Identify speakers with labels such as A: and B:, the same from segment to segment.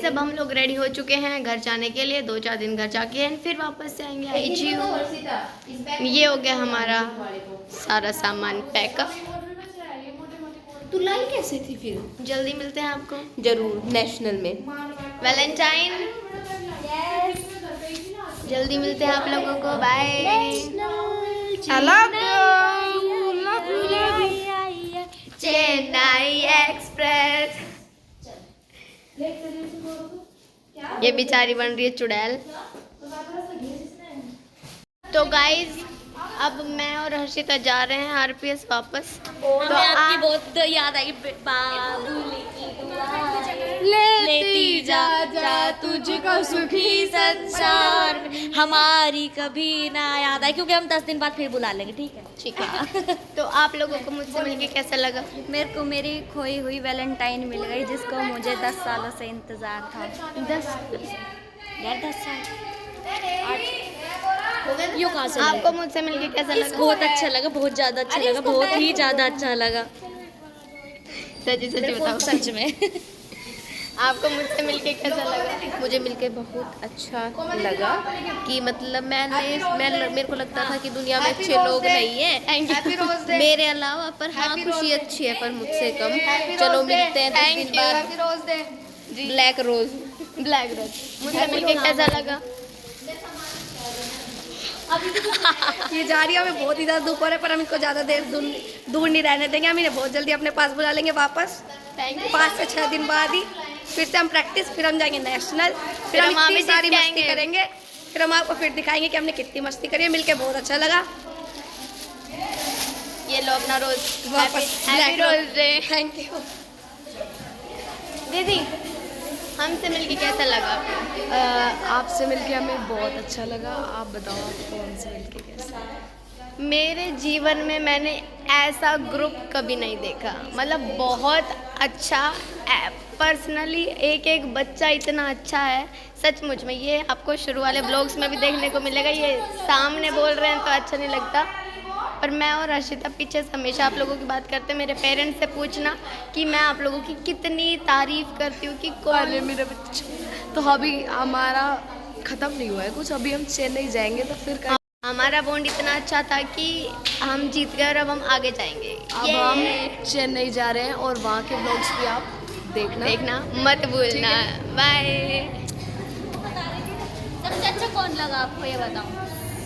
A: सब हम लोग रेडी हो चुके हैं घर जाने के लिए। 2-4 दिन घर जाके हैं, फिर वापस से आएंगे आईजीयू। ये हो गया हमारा सारा सामान पैकअप।
B: तू लाई कैसे थी फिर?
A: जल्दी मिलते हैं आपको
B: जरूर नेशनल में
A: वैलेंटाइन। जल्दी मिलते हैं आप लोगों को। बाय। चेन्नई एक्सप्रेस। ये बेचारी बन रही है चुड़ैल। तो गाइज अब मैं और हर्षिता जा रहे हैं आरपीएस वापस। तो
C: आपकी बहुत याद आई बाबूली की दुआ लेती जा जा तुझको सुखी संसार में। हमारी कभी ना याद आई, क्योंकि हम 10 दिन बाद फिर बुला लेंगे। ठीक है?
A: ठीक है। तो आप लोगों को मुझसे मिलके कैसा लगा?
C: मेरे को मेरी खोई हुई वैलेंटाइन मिल गई, जिसको मुझे 10 सालों से इंतजार था। 10 साल यूँ कहाँ से
A: आपको मुझसे मिलके कैसा लगा?
C: बहुत अच्छा लगा, बहुत ज़्यादा अच्छा लगा, बहुत ही ज़्यादा अच्छा लगा।
A: सच बताओ।
C: सच में
A: आपको मुझसे मिलके कैसा लगा?
B: मुझे मिलके बहुत अच्छा लगा कि मतलब मेरे को लगता था कि दुनिया में अच्छे लोग नहीं है मेरे अलावा, पर हाँ खुशी अच्छी है पर मुझसे कम। चलो मिलते हैं 10 दिन बाद। ब्लैक रोज
A: मुझसे मिलके कैसा लगा?
D: ये जा रही है, हमें बहुत ही ज़्यादा दुख हो रहा है, पर हम इनको ज़्यादा देर दूर नहीं रहने देंगे। हम इन्हें बहुत जल्दी अपने पास बुला लेंगे वापस। 5 से 6 दिन बाद ही फिर से हम प्रैक्टिस, फिर हम जाएंगे नेशनल, फिर हम इतनी सारी मस्ती करेंगे, फिर हम आपको फिर दिखाएंगे कि हमने कितनी मस्ती करी है। मिलके बहुत अच्छा लगा।
A: ये लो अपना रोज
D: वापस
A: happy rose day.
D: Thank you
A: दीदी। हमसे मिलके कैसा लगा आपको?
B: आपसे मिलके हमें बहुत अच्छा लगा। आप बताओ आपको हमसे मिलके कैसा?
A: मेरे जीवन में मैंने ऐसा ग्रुप कभी नहीं देखा। मतलब बहुत अच्छा। पर्सनली एक बच्चा इतना अच्छा है सचमुच में। ये आपको शुरू वाले ब्लॉग्स में भी देखने को मिलेगा। ये सामने बोल रहे हैं तो अच्छा नहीं लगता, पर मैं और हर्षिता पीछे से हमेशा आप लोगों की बात करते हैं। मेरे पेरेंट्स से पूछना कि मैं आप लोगों की कितनी तारीफ़ करती हूँ कि कौन
B: मेरे बच्चे। तो अभी हमारा ख़त्म नहीं हुआ है कुछ, अभी हम चेन्नई जाएंगे तो फिर
A: हमारा बॉन्ड इतना अच्छा था कि हम जीत गए और अब हम आगे जाएंगे।
B: अब हम चेन्नई जा रहे हैं और वहाँ के ब्लॉग्स भी आप देखना
A: मत भूलना। बाय।
C: सबसे अच्छा कौन लगा आपको, ये बताओ?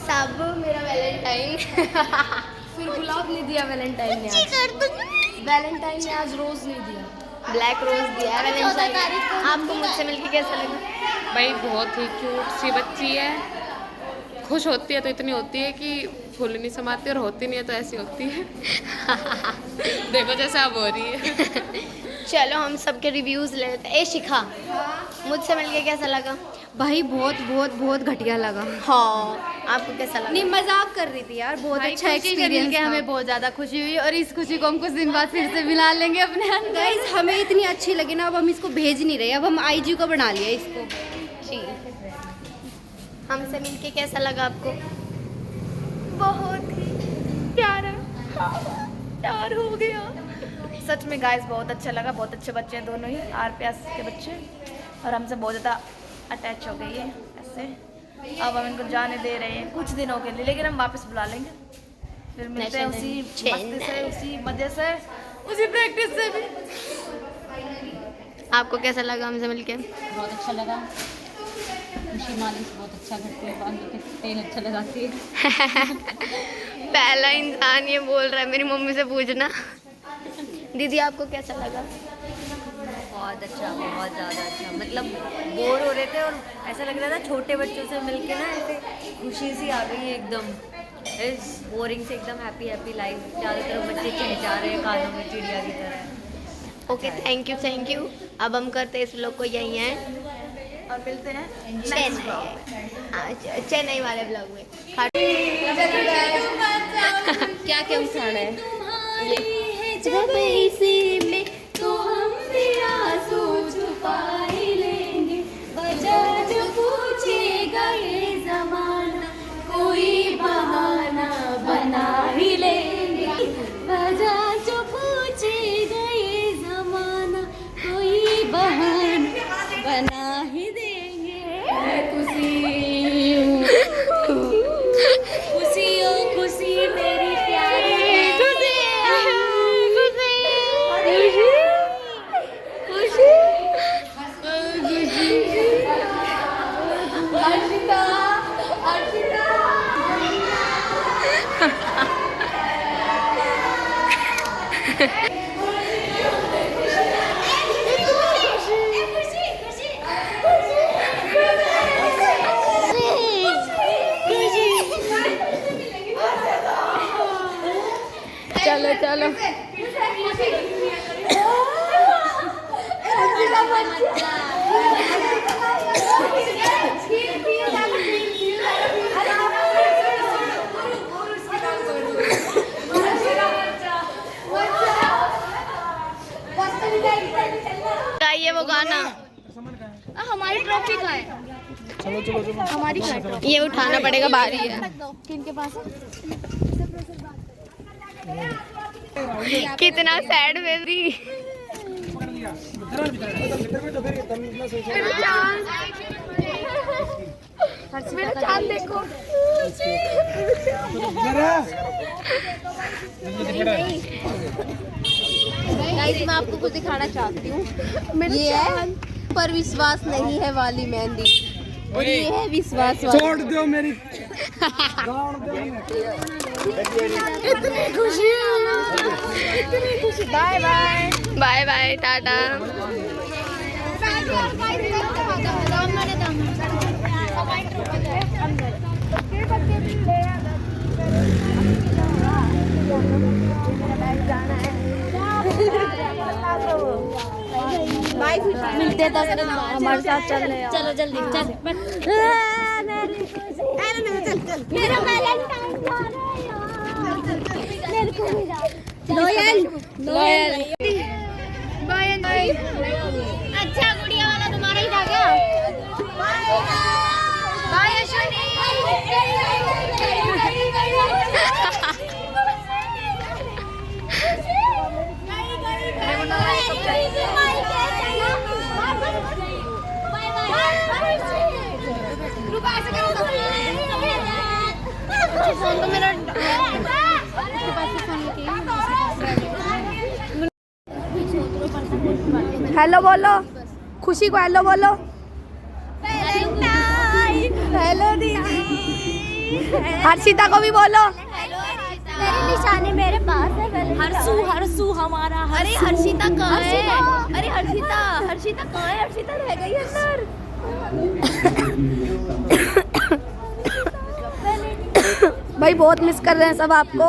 A: सब मेरा वैलेंटाइन।
B: फिर गुलाब नहीं दिया वैलेंटाइन ने आज। वैलेंटाइन ने आज रोज नहीं दिया,
A: ब्लैक रोज दिया है वैलेंटाइन। आपको मुझसे मिलके कैसा लगा?
E: भाई बहुत ही क्यूट सी बच्ची है। खुश होती है तो इतनी होती है कि फूल नहीं समाती, और होती नहीं है तो ऐसी होती है। देखो जैसे अब हो रही है।
A: चलो हम सबके रिव्यूज़ ले लेते हैं। शिखा, मुझसे मिलके कैसा लगा?
B: भाई बहुत घटिया लगा।
A: हाँ, आपको कैसा लगा?
B: नहीं मजाक कर रही थी यार, बहुत अच्छा एक्सपीरियंस था।
F: हमें बहुत ज़्यादा खुशी हुई और इस खुशी को हम कुछ दिन बाद फिर से मिला लेंगे अपने अंदर।
B: गाइस हमें इतनी अच्छी लगी ना, अब हम इसको भेज नहीं रहे, अब हम आईजी को बना लिया इसको।
A: जी। हमसे मिलके कैसा लगा आपको? बहुत ही प्यारा। प्यार हो गया।
D: सच में गाइस बहुत अच्छा लगा। बहुत अच्छे बच्चे हैं दोनों ही, आरपीएस के बच्चे, और हमसे बहुत ज़्यादा अटैच हो गई है ऐसे। अब हम इनको जाने दे रहे हैं कुछ दिनों के लिए, लेकिन हम वापस बुला लेंगे। फिर मिलते हैं उसी मस्ती से, उसी मजे से, उसी प्रैक्टिस से भी।
A: आपको कैसा लगा हमसे मिलके?
G: बहुत अच्छा लगा। खुशी मालिश बहुत अच्छा करती है, बालों के तेल अच्छा लगाती है।
A: पहला इंसान ये बोल रहा है, मेरी मम्मी से पूछना। दीदी आपको कैसा लगा?
C: बहुत अच्छा, बहुत ज़्यादा अच्छा। मतलब बोर हो रहे थे और ऐसा लग रहा था छोटे बच्चों से मिलके ना ऐसे खुशी सी आ गई है एकदम। इस बोरिंग से एकदम हैप्पी लाइफ। चारों तरफ बच्चे चहचहा रहे हैं, कानों में चिड़िया की तरह।
A: Okay, thank you. अब हम करते हैं इस लोग को यहीं है
D: और मिलते हैं
A: चेन्नई वाले ब्लॉग में।
B: क्या क्या उखाड़ा है
C: जब इसी में तो हम भी आंसू छुपा ही लेंगे। वजह जो पूछेगा ये ज़माना, कोई बहाना बना ही लेंगे। वजह जो पूछेगा ये ज़माना, कोई बहाना बना
F: हमारी ट्रॉफी कहाँ है? हमारी कहाँ है ट्रॉफी?
A: ये उठाना पड़ेगा, भारी है।
F: किनके पास है?
A: कितना सैड बेबी। मेरा चांद देखो।
B: गाइस मैं आपको कुछ दिखाना चाहती हूँ। ये है पर विश्वास नहीं है वाली मेहंदी और ये है विश्वास वाली।
H: छोड़ दो मेरी।
A: इतनी खुशी, इतनी खुशी। बाय बाय, बाय बाय, टाटा।
F: मिलते हैं 10 दिन बाद। हमारे साथ चल रहे हैं। चलो जल्दी चल। मेरा वैलेंटाइन लॉयल लॉयल। बाय। अच्छा गुड़िया वाला तुम्हारा ही था क्या? बाय अश्विनी। फोन तो मेरा
D: हेलो बोलो, खुशी को हेलो बोलो। हेलो दीदी। हर्षिता को भी बोलो।
F: मेरी निशानी मेरे पास है। हर्षू हर्षू हमारा।
B: अरे हर्षिता कहाँ है? अरे हर्षिता कहाँ है? हर्षिता रह गई अंदर।
D: भाई बहुत मिस कर रहे हैं सब आपको।